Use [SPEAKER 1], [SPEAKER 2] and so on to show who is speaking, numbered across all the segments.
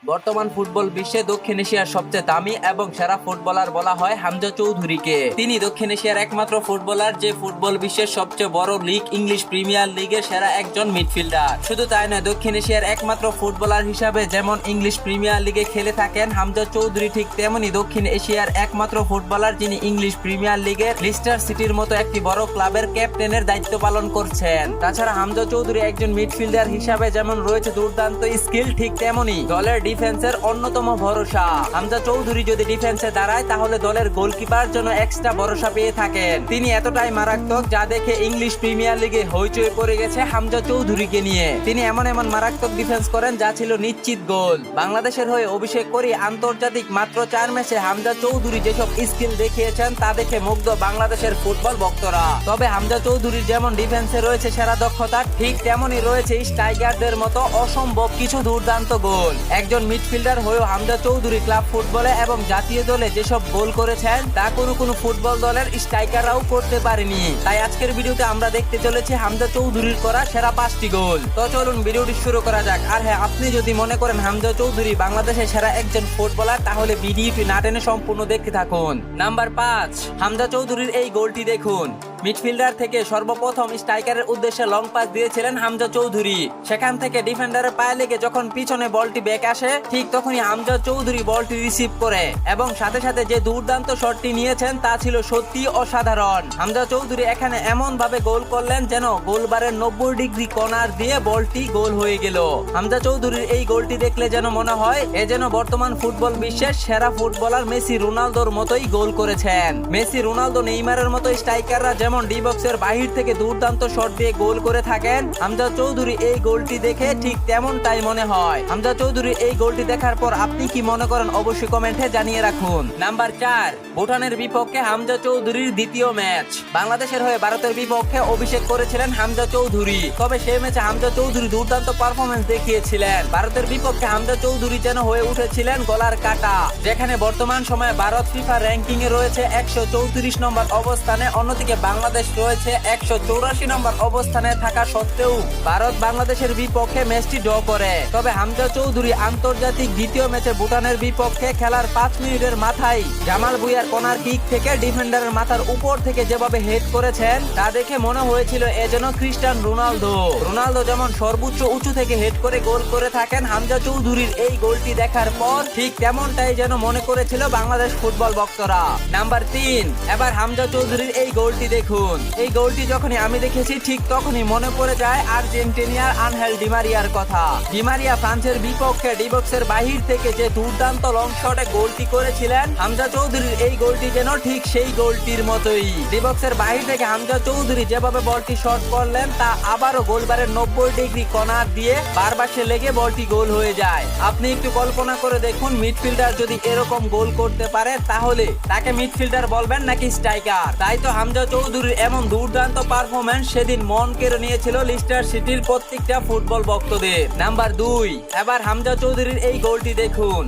[SPEAKER 1] বর্তমান ফুটবল বিশ্বে দক্ষিণ এশিয়ার সবচেয়ে দামি এবং সেরা ফুটবলার বলা হয় হামজা চৌধুরীকে। তিনি দক্ষিণ এশিয়ার একমাত্র ফুটবলার যে ফুটবল বিশ্বের সবচেয়ে বড় লিগ ইংলিশ প্রিমিয়ার লিগের সেরা একজন মিডফিল্ডার। শুধু তাই নয়, দক্ষিণ এশিয়ার একমাত্র ফুটবলার হিসাবে যেমন ইংলিশ প্রিমিয়ার লিগে খেলে থাকেন হামজা চৌধুরী, ঠিক তেমনি দক্ষিণ এশিয়ার একমাত্র ফুটবলার যিনি ইংলিশ প্রিমিয়ার লিগের লিস্টার সিটির মতো একটি বড় ক্লাবের ক্যাপ্টেনের দায়িত্ব পালন করছেন। তাছাড়া হামজা চৌধুরী একজন মিডফিল্ডার হিসাবে যেমন রয়েছে দুর্দান্ত স্কিল, ঠিক তেমনি দলের ডিফেন্সের অন্যতম ভরসা। হামজা চৌধুরী যদি ডিফেন্সে দাঁড়ায় তাহলে দলের গোলকিপার জন্য এক্সট্রা ভরসা পেয়ে থাকেন। তিনি এতটাই মারাত্মক যা দেখে ইংলিশ প্রিমিয়ার লিগে হইচই পড়ে গেছে হামজা চৌধুরীকে নিয়ে। তিনি এমন মারাত্মক ডিফেন্স করেন যা ছিল নিশ্চিত গোল। বাংলাদেশের হয়ে অভিষেক করে আন্তর্জাতিক মাত্র 4 ম্যাচে হামজা চৌধুরী যেসব স্কিল দেখিয়েছেন তা দেখে মুগ্ধ বাংলাদেশের ফুটবল ভক্তরা। তবে হামজা চৌধুরীর যেমন ডিফেন্সে রয়েছে সেরা দক্ষতা, ঠিক তেমনি রয়েছে স্ট্রাইকারদের মতো অসম্ভব কিছু দুর্দান্ত গোল। একজন মিডফিল্ডার হয়েও হামজা চৌধুরী ক্লাব ফুটবলে এবং জাতীয় দলে যেসব গোল করেছেন তা কোনো ফুটবল দলের স্ট্রাইকাররাও করতে পারেনি। তাই আজকের ভিডিওতে আমরা দেখতে চলেছি হামজা চৌধুরীর করা সেরা 5টি গোল। তো চলুন ভিডিওটি শুরু করা যাক। আর হ্যাঁ, আপনি যদি মনে করেন হামজা চৌধুরী বাংলাদেশের সেরা একজন ফুটবলার তাহলে ভিডিওটি না টেনে সম্পূর্ণ দেখতে থাকুন। নাম্বার 5, হামজা চৌধুরীর এই গোলটি দেখুন। মিডফিল্ডার থেকে সর্বপ্রথম স্ট্রাইকারের উদ্দেশ্যে লং পাস দিয়েছিলেন হামজা চৌধুরী। সেখান থেকে ডিফেন্ডারের পায়ে লেগে যখন পিছনে বলটি ব্যাক আসে, ঠিক তখনই হামজা চৌধুরী বলটি রিসিভ করে এবং সাথে সাথে যে দুর্দান্ত শটটি নিয়েছেন তা ছিল সত্যি অসাধারণ। হামজা চৌধুরী এখানে এমন ভাবে গোল করলেন যেন গোলবারের 90 ডিগ্রি কর্নার দিয়ে বলটি গোল হয়ে গেল। হামজা চৌধুরীর এই গোলটি দেখলে যেন মনে হয় এ যেন বর্তমান ফুটবল বিশ্বের সেরা ফুটবলার মেসি রোনালদোর মতোই গোল করেছেন। মেসি রোনালদো নেইমারের মতো স্ট্রাইকাররা যেমন ডি বক্সের বাহির থেকে দুর্দান্ত শট দিয়ে গোল করে থাকেন, হামজা চৌধুরী এই গোলটি দেখে ঠিক তেমনটাই মনে হয়। হামজা চৌধুরী এই গোলটি দেখার পর আপনি কি মনে করেন অবশ্যই কমেন্টে জানিয়ে রাখুন। নাম্বার 4, ভুটানের বিপক্ষে হামজা চৌধুরীর দ্বিতীয় ম্যাচ। বাংলাদেশের হয়ে ভারতের বিপক্ষে অভিষেক করেছিলেন হামজা চৌধুরী। তবে সেই ম্যাচে হামজা চৌধুরী দুর্দান্ত পারফরমেন্স দেখিয়েছিলেন। ভারতের বিপক্ষে হামজা চৌধুরী যেন হয়ে উঠেছিলেন গলার কাটা। যেখানে বর্তমান সময়ে ভারত ফিফা র্যাঙ্কিং এ রয়েছে 134 নম্বর অবস্থানে, অন্যদিকে বাংলাদেশ রয়েছে 184 নম্বর অবস্থানে থাকা সত্ত্বেও ভারত বাংলাদেশের বিপক্ষে ম্যাচটি ড্র করে। তবে হামজা চৌধুরী আন্তর্জাতিক দ্বিতীয় ম্যাচে ভুটানের বিপক্ষে খেলার 5 মিনিটের মাথায় জামাল ভুঁইয়ার কর্নার কিক থেকে ডিফেন্ডারের মাথার উপর থেকে যেভাবে হেড করেছেন তা দেখে মনে হয়েছিল এ যেন খ্রিস্টান রোনালদো। রোনালদো যেমন সর্বোচ্চ উঁচু থেকে হেড করে গোল করে থাকেন, হামজা চৌধুরীর এই গোলটি দেখার পর ঠিক তেমনটাই যেন মনে করেছিল বাংলাদেশ ফুটবল ভক্তরা। নাম্বার 3, এবার হামজা চৌধুরীর এই গোলটি দেখুন। এই গোলটি যখনই আমি দেখেছি ঠিক তখনই মনে পড়ে যায় আর্জেন্টিনার আনহেল ডি মারিয়ার কথা। ডি মারিয়া ফ্রান্সের বিপক্ষে ডি বক্সের বাহির থেকে যে দুর্দান্ত লং শটে গোলটি করেছিলেন, হামজা চৌধুরীর এই গোলটি যেন ঠিক সেই গোলটির মতোই। ডি বক্সের বাহির থেকে হামজা চৌধুরী যেভাবে বলটি শট করলেন তা আবারও গোলবারের 90 ডিগ্রি কর্নার দিয়ে বারবাসে লেগে বলটি গোল হয়ে যায়। আপনি একটু কল্পনা করে দেখুন, মিডফিল্ডার যদি এরকম গোল করতে পারে তাহলে তাকে মিডফিল্ডার বলবেন নাকি স্ট্রাইকার। তাই তো হামজা চৌধুরীর এমন দুর্দান্ত পারফরম্যান্স সেদিন মন কেড়ে নিয়েছিল লিস্টার সিটির প্রত্যেকটা ফুটবল ভক্তদের। নাম্বার 2, এবার হামজা চৌধুরীর এই গোলটি দেখুন।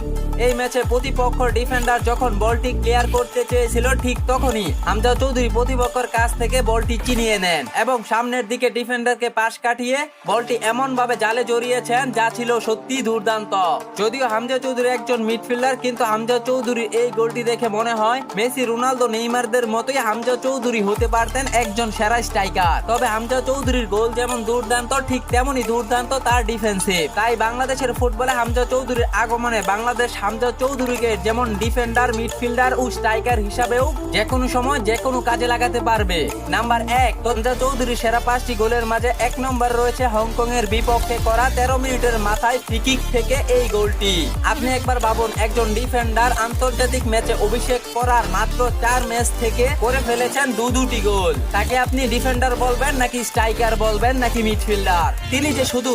[SPEAKER 1] এই ম্যাচে প্রতিপক্ষ ডিফেন্ডার যখন বলটি ক্লিয়ার করতে চেয়েছিল ঠিক তখনই হামজা চৌধুরী প্রতিপক্ষের কাছ থেকে বলটি চিনিয়ে নেন এবং সামনের দিকে ডিফেন্ডারকে পাশ কাটিয়ে বলটি এমন ভাবে জালে জড়িয়েছেন যা ছিল সত্যি দুর্দান্ত। যদিও হামজা চৌধুরী একজন মিডফিল্ডার, কিন্তু হামজা চৌধুরীর এই গোলটি দেখে মনে হয় মেসি রোনালদো নেইমারদের মতোই হামজা চৌধুরী হতে পারতেন একজন সেরা স্ট্রাইকার। তবে হামজা চৌধুরীর গোল যেমন দুর্দান্ত ঠিক তেমনি দুর্দান্ত তার ডিফেন্সিভ। তাই বাংলাদেশের ফুটবলে হামজা চৌধুরীর আগমনে বাংলাদেশ হামজা চৌধুরীকে যেমন ডিফেন্ডার, মিডফিল্ডার ও স্ট্রাইকার হিসাবেও যে কোনো সময় যে কোনো কাজে লাগাতে পারবে। নাম্বার 1, হামজা চৌধুরীর সেরা 5টি গোলের মাঝে 1 নম্বর রয়েছে হংকং এর বিপক্ষে করা 13 মিনিটের মাথায় ফ্রি কিক থেকে এই গোলটি। আপনি একবার ভাবুন, একজন ডিফেন্ডার আন্তর্জাতিক ম্যাচে অভিষেক করার মাত্র 4 ম্যাচ থেকে করে ফেলেছেন দুটি গোল। তাকে আপনি ডিফেন্ডার বলবেন নাকি স্ট্রাইকার বলবেন নাকি মিডফিল্ডার? তিনি যে শুধু